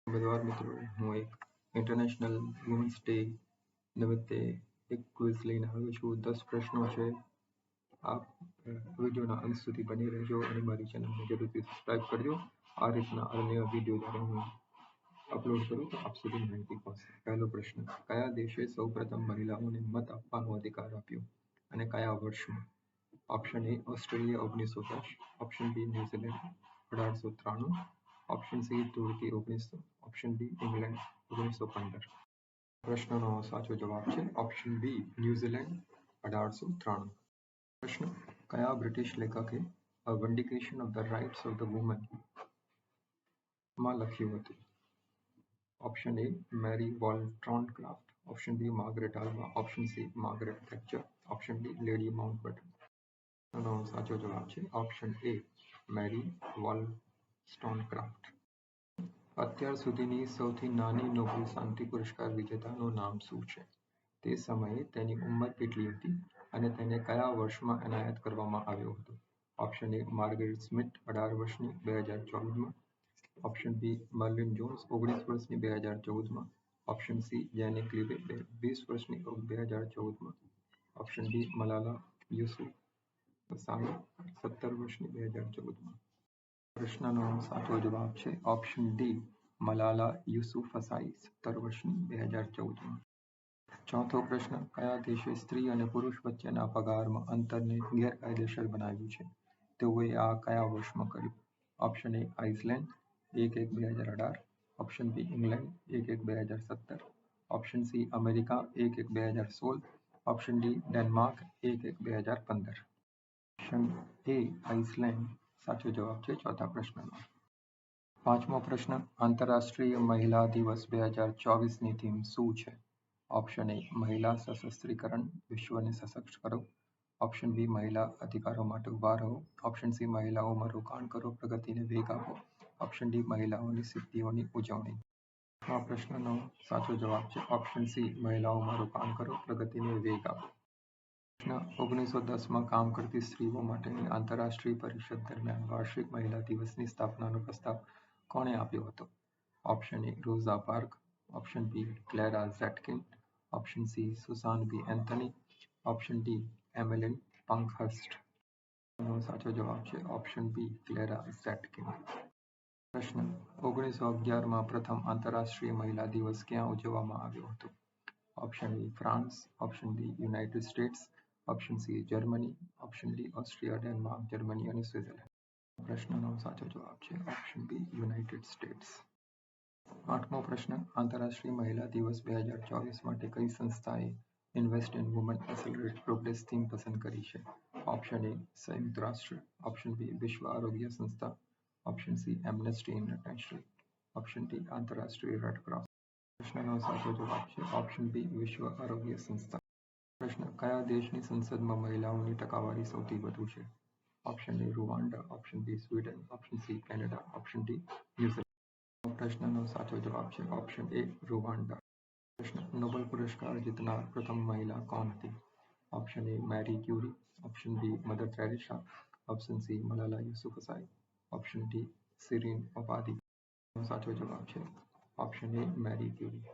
નમસ્કાર મિત્રો, હું એક ઇન્ટરનેશનલ વુમન્સ ડે નિમિત્તે એક ક્વિઝ લઈને આવ્યો છું. 10 પ્રશ્નો છે. આપ વિડીયોના અંત સુધી બની રહેજો અને મારી ચેનલને જરૂરથી સબસ્ક્રાઇબ કરજો. આ રીતના અન્ય વિડીયો જ્યારે હું અપલોડ કરું તો આપ સુધી માહિતી પહોંચે. પહેલો પ્રશ્ન: કયા દેશે સૌપ્રથમ મહિલાઓને મત આપવાનો અધિકાર આપ્યો અને કયા વર્ષમાં? Option A Australia 1910, option B ન્યુઝીલેન્ડ 1893, ઓપ્શન સી તુર્કી 1900, ઓપ્શન ડી ઇંગ્લેન્ડ 1915. પ્રશ્નનો સાચો જવાબ છે ઓપ્શન બી ન્યુઝીલેન્ડ 1893. પ્રશ્ન: કયા બ્રિટિશ લેખકે a vindication of the rights of the woman માં લખ્યું હતું? Option A Mary Wollstonecraft, option B Margaret Alva, option C Margaret Thatcher, option D Lady Mountbatten. નો સાચો જવાબ છે ઓપ્શન એ મેરી વોલસ્ટોનક્રાફ્ટ. અત્યાર સુધીની સૌથી નાની નોબેલ શાંતિ પુરસ્કાર વિજેતાનું નામ શું છે? તે સમયે તેની ઉંમર કેટલી હતી અને તેને કયા વર્ષમાં એનાયત કરવામાં આવ્યો હતો? ઓપ્શન એ માર્ગરેટ સ્મિથ 18 વર્ષની 2014માં, ઓપ્શન બી મર્લિન જોન્સ 19 વર્ષની 2014માં, ઓપ્શન સી જેની ક્લિવે 20 વર્ષની 2014માં, ઓપ્શન ડી મલાલા યુસુફઝાઈ 17 વર્ષની 2014માં. પ્રશ્નનો સાચો જવાબ છે ઓપ્શન ડી મલાલા યુસુફઝાઈ 17 વર્ષની 2014માં. ચોથો પ્રશ્ન: કયા દેશે સ્ત્રી અને પુરુષ વચ્ચેના પગારમાં અંતરને ગેરકાયદેસર બનાવ્યું છે? તેઓએ આ કયા વર્ષમાં કર્યું? Option A Iceland 1/1/2018, option B England 1/1/2017, option C America 1/1/2016, option D Denmark 1/1/2015. Option A Iceland સાચો જવાબ છે ચોથા પ્રશ્નનો. પાંચમો પ્રશ્ન: આંતરરાષ્ટ્રીય મહિલા દિવસ 2024ની થીમ શું છે? ઓપ્શન એ મહિલા સશસ્ત્રીકરણ, વિશ્વને સશક્ત કરો, ઓપ્શન બી મહિલા અધિકારો માટે ઉભા રહો, ઓપ્શન સી મહિલાઓમાં રોકાણ કરો, પ્રગતિને વેગ આપો, ઓપ્શન ડી મહિલાઓની સિદ્ધિઓની ઉજવણી. આ પ્રશ્નનો સાચો જવાબ છે ઓપ્શન સી મહિલાઓમાં રોકાણ કરો, પ્રગતિને વેગ આપો. પ્રશ્ન: 1910માં કામ કરતી સ્ત્રીઓ માટેની આંતરરાષ્ટ્રીય પરિષદ દરમિયાન વાર્ષિક મહિલા દિવસની સ્થાપનાનો પ્રસ્તાવ કોણે આપ્યો હતો? Option A Rosa Parks, option B Clara Zetkin, option C Susan B Anthony, option D Emmeline Pankhurst. સાચો જવાબ છે ઓપ્શન બી ક્લેરા ઝેટકિન. પ્રશ્ન: 1911માં પ્રથમ આંતરરાષ્ટ્રીય મહિલા દિવસ ક્યાં ઉજવવામાં આવ્યો હતો? Option A France, option B United States, option C Germany, option D Austria, Denmark, Germany અને સ્વિટ્ઝરલેન્ડ. પ્રશ્નનો સાચો જવાબ છે ઓપ્શન બી યુનાઇટેડ સ્ટેટ્સ. આઠમો પ્રશ્ન: આંતરરાષ્ટ્રીય મહિલા દિવસ 2024 માટે કઈ સંસ્થાએ invest in woman accelerate progress theme પસંદ કરી છે? ઓપ્શન એ સંયુક્ત રાષ્ટ્ર, ઓપ્શન બી વિશ્વ આરોગ્ય સંસ્થા, option C Amnesty international, option D આંતરરાષ્ટ્રીય રેડ ક્રોસ. પ્રશ્નનો સાચો જવાબ છે ઓપ્શન બી વિશ્વ આરોગ્ય સંસ્થા. પ્રશ્ન: કયા દેશની સંસદમાં મહિલાઓની ટકાવારી સૌથી વધુ છે? Option A Rwanda, option B Sweden, option C Canada, option D New Zealand. પ્રશ્નનો સાચો જવાબ છે ઓપ્શન એ રૂવાન્ડા. પ્રશ્ન: નોબેલ પુરસ્કાર જીતનાર પ્રથમ મહિલા કોણ હતી? Option A Marie Curie, option B Mother Teresa, option C Malala Yousafzai, option D Shirin Ebadi. સાચો જવાબ છે ઓપ્શન એ મેરી ક્યુરી.